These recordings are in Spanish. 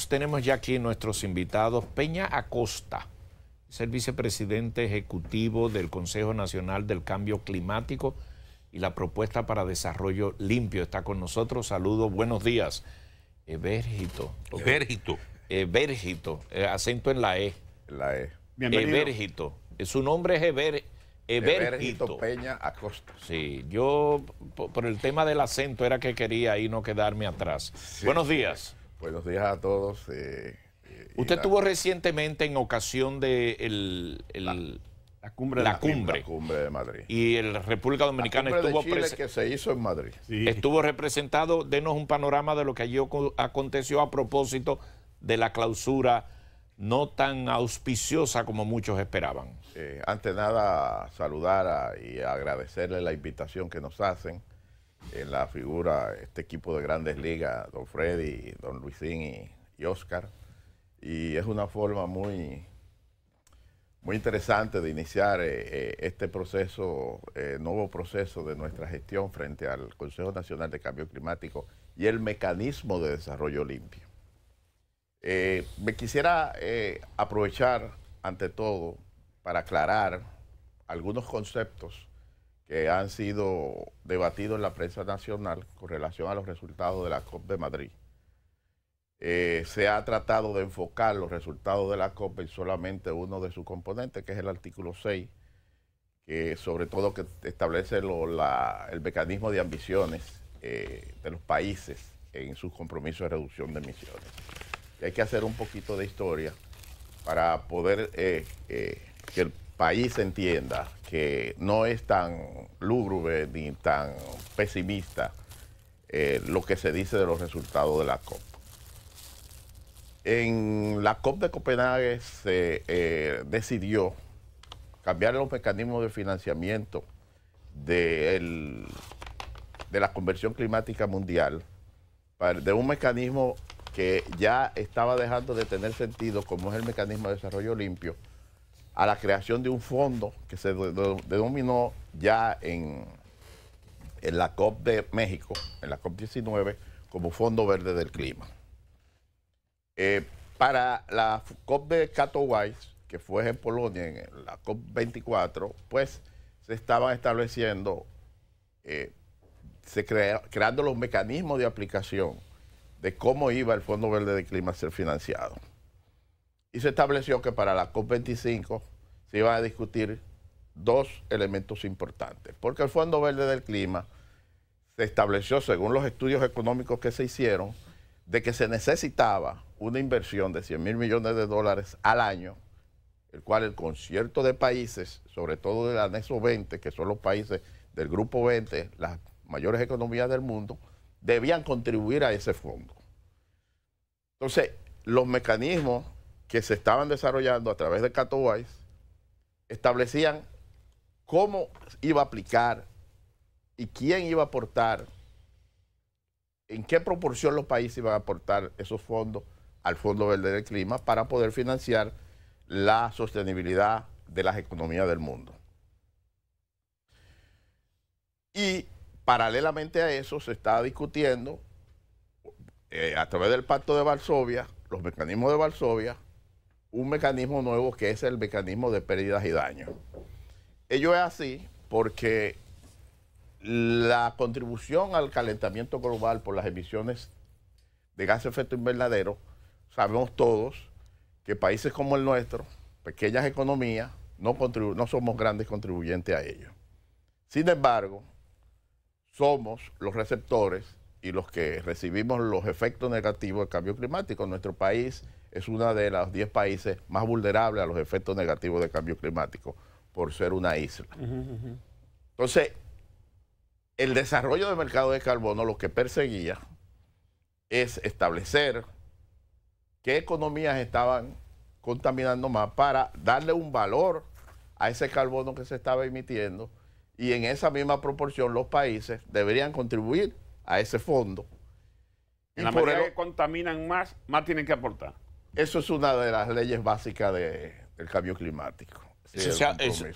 Tenemos ya aquí nuestros invitados. Peña Acosta es el vicepresidente ejecutivo del Consejo Nacional del Cambio Climático y la Propuesta para Desarrollo Limpio. Está con nosotros. Saludos, buenos días. Evérgito. Evérgito, acento en la E. La E. Bienvenido. Evérgito. Su nombre es Evérgito Peña Acosta. Sí, yo por el tema del acento era que quería ahí no quedarme atrás. Sí. Buenos días. Buenos días a todos. Usted estuvo recientemente en ocasión de la cumbre de Madrid. Y la República Dominicana la cumbre estuvo de Chile que se hizo en Madrid. Sí. Estuvo representado. Denos un panorama de lo que allí aconteció a propósito de la clausura no tan auspiciosa como muchos esperaban. Ante nada, saludar y agradecerle la invitación que nos hacen en la figura, este equipo de Grandes Ligas, don Freddy, don Luisín y Oscar. Y es una forma muy interesante de iniciar este proceso, nuevo proceso de nuestra gestión frente al Consejo Nacional de Cambio Climático y el mecanismo de desarrollo limpio. Me quisiera aprovechar, ante todo, para aclarar algunos conceptos que han sido debatidos en la prensa nacional con relación a los resultados de la COP de Madrid. Se ha tratado de enfocar los resultados de la COP en solamente uno de sus componentes, que es el artículo 6, que sobre todo que establece el mecanismo de ambiciones de los países en sus compromisos de reducción de emisiones. Y hay que hacer un poquito de historia para poder que el país entienda que no es tan lúgubre ni tan pesimista lo que se dice de los resultados de la COP. En la COP de Copenhague se decidió cambiar los mecanismos de financiamiento de la conversión climática mundial de un mecanismo que ya estaba dejando de tener sentido, como es el mecanismo de desarrollo limpio, a la creación de un fondo que se denominó ya en la COP de México, en la COP 19, como Fondo Verde del Clima. Para la COP de Katowice, que fue en Polonia, en la COP 24, pues se estaban estableciendo, creando los mecanismos de aplicación de cómo iba el Fondo Verde del Clima a ser financiado. Y se estableció que para la COP 25 se iban a discutir dos elementos importantes, porque el Fondo Verde del Clima se estableció, según los estudios económicos que se hicieron, de que se necesitaba una inversión de 100.000 millones de dólares al año, el cual el concierto de países, sobre todo del anexo 20, que son los países del grupo 20, las mayores economías del mundo, debían contribuir a ese fondo. Entonces, los mecanismos que se estaban desarrollando a través de Katowice establecían cómo iba a aplicar y quién iba a aportar, en qué proporción los países iban a aportar esos fondos al Fondo Verde del Clima para poder financiar la sostenibilidad de las economías del mundo. Y paralelamente a eso se está discutiendo a través del Pacto de Varsovia, los mecanismos de Varsovia, un mecanismo nuevo que es el mecanismo de pérdidas y daños. Ello es así porque la contribución al calentamiento global por las emisiones de gas de efecto invernadero, sabemos todos que países como el nuestro, pequeñas economías, no somos grandes contribuyentes a ello. Sin embargo, somos los receptores y los que recibimos los efectos negativos del cambio climático. Nuestro país es uno de los 10 países más vulnerables a los efectos negativos del cambio climático por ser una isla. Entonces, el desarrollo del mercado de carbono lo que perseguía es establecer qué economías estaban contaminando más para darle un valor a ese carbono que se estaba emitiendo, y en esa misma proporción los países deberían contribuir a ese fondo. En la medida que contaminan más tienen que aportar. Eso es una de las leyes básicas del cambio climático. Sí,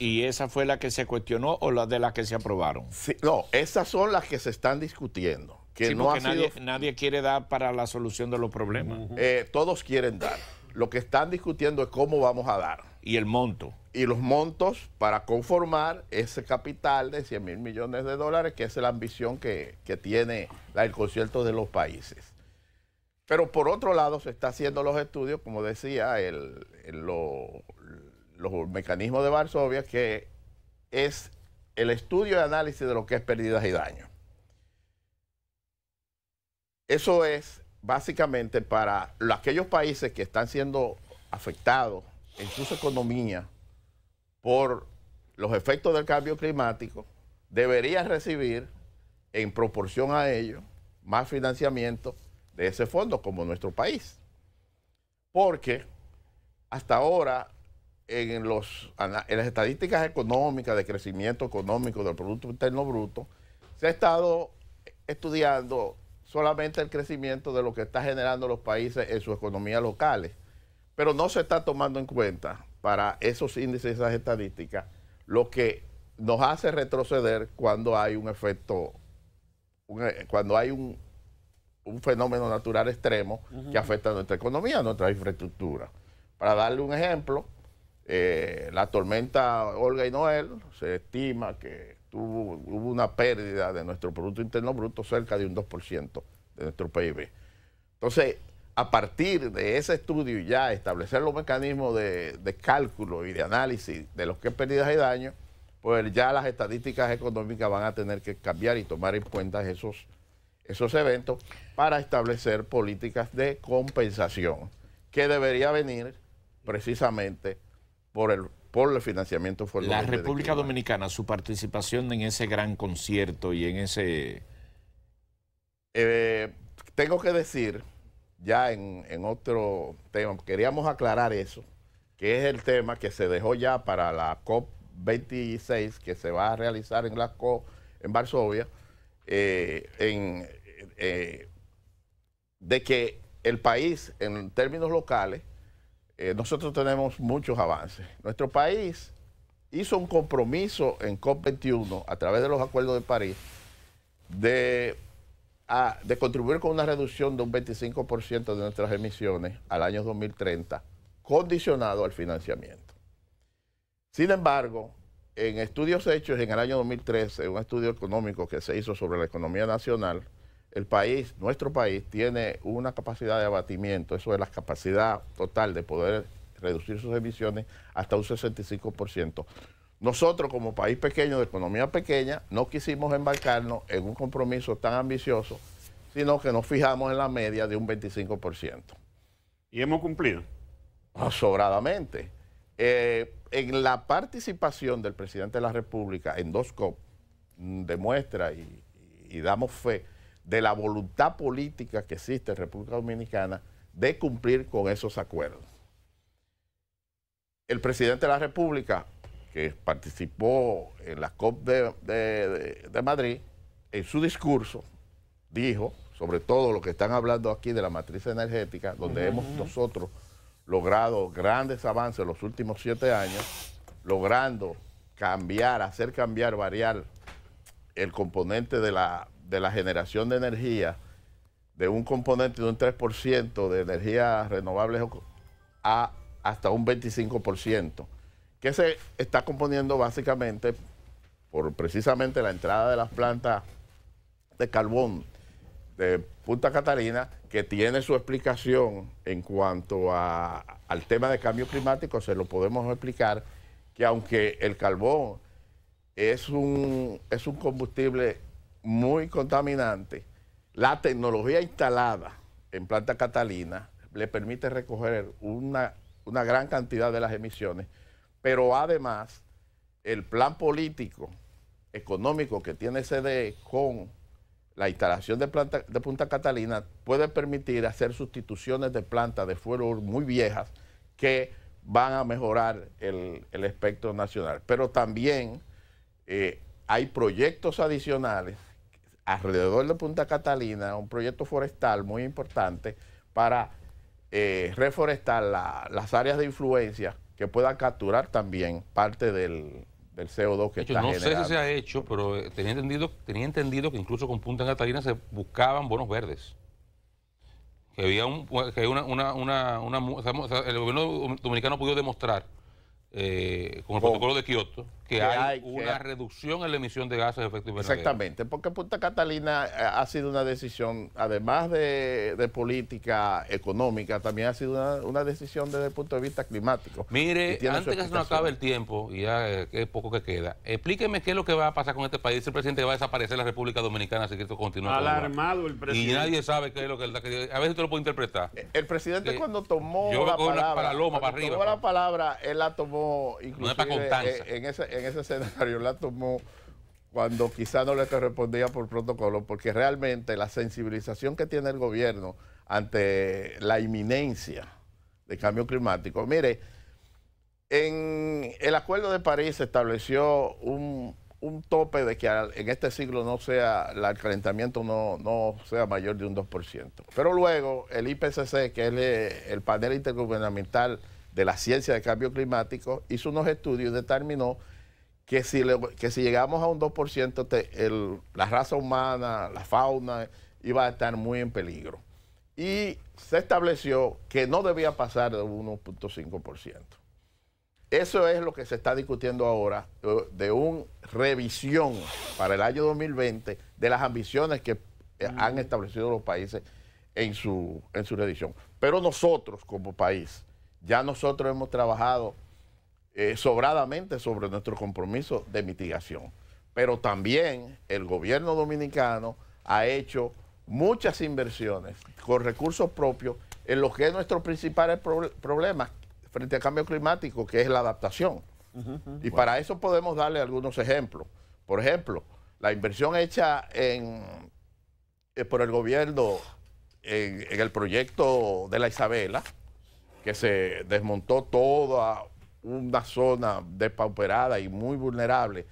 ¿Y esa fue la que se cuestionó o la de las que se aprobaron? Sí, no, esas son las que se están discutiendo. que sí, no ha sido... Nadie quiere dar para la solución de los problemas. Todos quieren dar. Lo que están discutiendo es cómo vamos a dar. Y el monto. Y los montos para conformar ese capital de 100 mil millones de dólares, que es la ambición que tiene el concierto de los países. Pero por otro lado se está haciendo los estudios, como decía, los mecanismos de Varsovia, que es el estudio y análisis de lo que es pérdidas y daños. Eso es básicamente para aquellos países que están siendo afectados en sus economías por los efectos del cambio climático, deberían recibir en proporción a ello más financiamiento de ese fondo, como nuestro país. Porque hasta ahora en las estadísticas económicas de crecimiento económico del Producto Interno Bruto se ha estado estudiando solamente el crecimiento de lo que está generando los países en sus economías locales, pero no se está tomando en cuenta para esos índices, esas estadísticas, lo que nos hace retroceder cuando hay un efecto, cuando hay un fenómeno natural extremo que afecta a nuestra economía, a nuestra infraestructura. Para darle un ejemplo, la tormenta Olga y Noel, se estima que hubo una pérdida de nuestro Producto Interno Bruto cerca de un 2% de nuestro PIB. Entonces, a partir de ese estudio ya establecer los mecanismos de cálculo y de análisis de lo que es pérdidas y daños, pues ya las estadísticas económicas van a tener que cambiar y tomar en cuenta esos eventos para establecer políticas de compensación que debería venir precisamente por el financiamiento formal. La República Dominicana, su participación en ese gran concierto y en ese... tengo que decir, ya en otro tema, queríamos aclarar eso, que es el tema que se dejó ya para la COP26, que se va a realizar en Varsovia, de que el país, en términos locales, nosotros tenemos muchos avances. Nuestro país hizo un compromiso en COP21 a través de los acuerdos de París de contribuir con una reducción de un 25% de nuestras emisiones al año 2030, condicionado al financiamiento. Sin embargo, en estudios hechos en el año 2013, un estudio económico que se hizo sobre la economía nacional, nuestro país tiene una capacidad de abatimiento, eso es la capacidad total de poder reducir sus emisiones hasta un 65%. Nosotros, como país pequeño, de economía pequeña, no quisimos embarcarnos en un compromiso tan ambicioso, sino que nos fijamos en la media de un 25%. ¿Y hemos cumplido? Sobradamente. En la participación del presidente de la República en 2 COP, demuestra y damos fe de la voluntad política que existe en República Dominicana de cumplir con esos acuerdos. El presidente de la República, que participó en la COP de Madrid, en su discurso dijo, sobre todo lo que están hablando aquí de la matriz energética, donde hemos nosotros logrado grandes avances en los últimos 7 años, logrando hacer cambiar, variar el componente de la generación de energía, de un componente de un 3% de energías renovables a hasta un 25%, que se está componiendo básicamente por precisamente la entrada de las plantas de carbón de Punta Catalina, que tiene su explicación en cuanto al tema de cambio climático. Se lo podemos explicar que aunque el carbón es un combustible muy contaminante, la tecnología instalada en Planta Catalina le permite recoger una gran cantidad de las emisiones, pero además el plan político económico que tiene CDE con la instalación de Punta Catalina puede permitir hacer sustituciones de plantas de fuero muy viejas que van a mejorar el espectro nacional. Pero también hay proyectos adicionales alrededor de Punta Catalina, un proyecto forestal muy importante para reforestar las áreas de influencia que puedan capturar también parte del del CO2 que De hecho, está no generando. sé si se ha hecho, pero tenía entendido que incluso con Punta Catalina se buscaban bonos verdes. Que había el gobierno dominicano pudo demostrar con el protocolo de Kioto que hay una reducción en la emisión de gases de efecto invernadero. Exactamente, porque Punta Catalina ha sido una decisión, además de política económica, también ha sido una decisión desde el punto de vista climático. Mire, antes que se nos acabe el tiempo, y ya que es poco que queda, explíqueme qué es lo que va a pasar con este país. El presidente va a desaparecer la República Dominicana si esto continúa. Alarmado el presidente. Y nadie sabe qué es lo que él está queriendo. A veces tú lo puedes interpretar. El presidente cuando tomó yo la con palabra, una paloma para arriba, la palabra, él la tomó inclusive no es en ese escenario, la tomó cuando quizá no le correspondía por protocolo, porque realmente la sensibilización que tiene el gobierno ante la inminencia del cambio climático. Mire, en el Acuerdo de París se estableció un tope de que en este siglo el calentamiento no sea mayor de un 2%. Pero luego el IPCC, que es el panel intergubernamental de la ciencia de cambio climático, hizo unos estudios y determinó que si llegamos a un 2%, la raza humana, la fauna, iba a estar muy en peligro. Y se estableció que no debía pasar de 1.5%. Eso es lo que se está discutiendo ahora, de una revisión para el año 2020 de las ambiciones que han establecido los países en su revisión. Pero nosotros, como país, ya nosotros hemos trabajado sobradamente sobre nuestro compromiso de mitigación. Pero también el gobierno dominicano ha hecho muchas inversiones con recursos propios en lo que es nuestro principal problema frente al cambio climático, que es la adaptación. Y para eso podemos darle algunos ejemplos. Por ejemplo, la inversión hecha por el gobierno en el proyecto de la Isabela, que se desmontó toda una zona depauperada y muy vulnerable,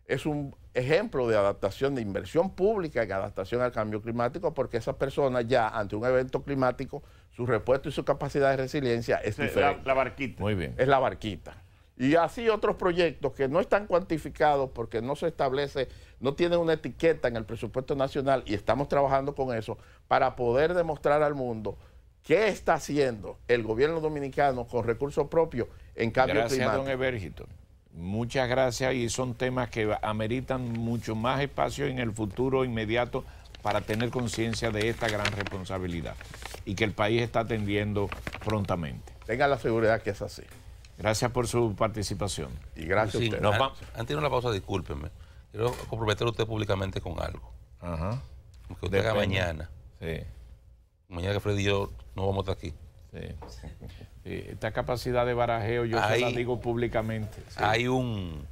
es un ejemplo de adaptación, de inversión pública en adaptación al cambio climático, porque esas personas ya ante un evento climático, su respuesta y su capacidad de resiliencia es diferente. La barquita. Muy bien. Es la barquita. Y así otros proyectos que no están cuantificados porque no se establece, no tienen una etiqueta en el presupuesto nacional, y estamos trabajando con eso para poder demostrar al mundo qué está haciendo el gobierno dominicano con recursos propios en cambio climático. Gracias, don Ebergito. Muchas gracias, y son temas que ameritan mucho más espacio en el futuro inmediato para tener conciencia de esta gran responsabilidad y que el país está atendiendo prontamente. Tenga la seguridad que es así. Gracias por su participación. Y gracias Sí, a usted. antes de una pausa, discúlpenme. Quiero comprometer a usted públicamente con algo. Ajá. Que usted haga mañana. Sí. Mañana que Freddy y yo no vamos a estar aquí. Sí. Sí, esta capacidad de barajeo yo se la digo públicamente. Sí. Hay una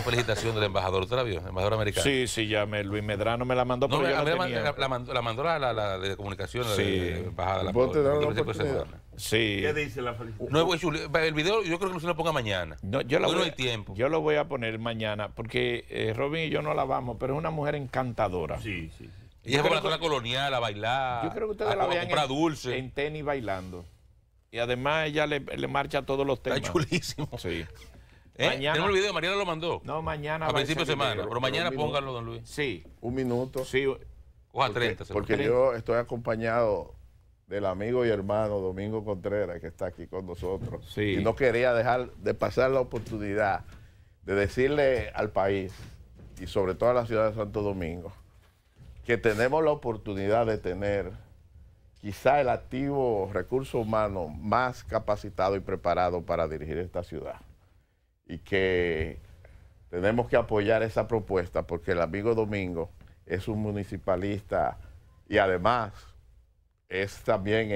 felicitación del embajador. ¿Usted la vio? El embajador americano. Sí, sí, ya Luis Medrano me la mandó, pero yo no tenía. La mandó la de comunicación, Sí. la embajada. Sí. ¿Qué dice la felicitación? No, el video yo creo que no se lo ponga mañana. No, no hay tiempo. Yo lo voy a poner mañana porque Robin y yo no la vamos, pero es una mujer encantadora. Sí, sí. Ella fue a la zona colonial a bailar. Yo creo que ustedes la vean comprar dulce. en tenis bailando. Y además ella le marcha todos los temas. Está chulísimo. Sí. Mañana. Tenemos el video, Mariana lo mandó. No, mañana. A principio de semana. Pero mañana pónganlo, don Luis. Sí. Un minuto. Sí. Coja 30. Porque yo estoy acompañado del amigo y hermano Domingo Contreras, que está aquí con nosotros. Sí. Y no quería dejar de pasar la oportunidad de decirle al país, y sobre todo a la ciudad de Santo Domingo, que tenemos la oportunidad de tener quizá el activo recurso humano más capacitado y preparado para dirigir esta ciudad. Y que tenemos que apoyar esa propuesta porque el amigo Domingo es un municipalista y además es también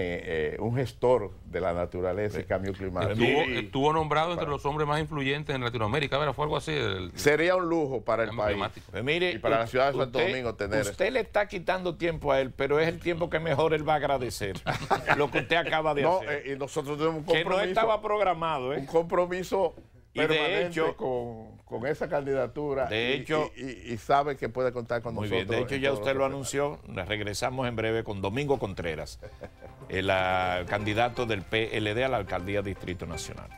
un gestor de la naturaleza y cambio climático. Estuvo nombrado entre los hombres más influyentes en Latinoamérica. ¿Verdad? Fue algo así. Sería un lujo para el país. Pues mire, y para la ciudad de Santo Domingo tener. Usted le está quitando tiempo a él, pero es el tiempo que mejor él va a agradecer. Lo que usted acaba de hacer. Y nosotros tenemos un compromiso. Que no estaba programado, Un compromiso permanente de hecho, con esa candidatura. De hecho, y sabe que puede contar con nosotros. Muy bien. De hecho, ya usted lo anunció. Regresamos en breve con Domingo Contreras, el candidato del PLD a la alcaldía Distrito Nacional.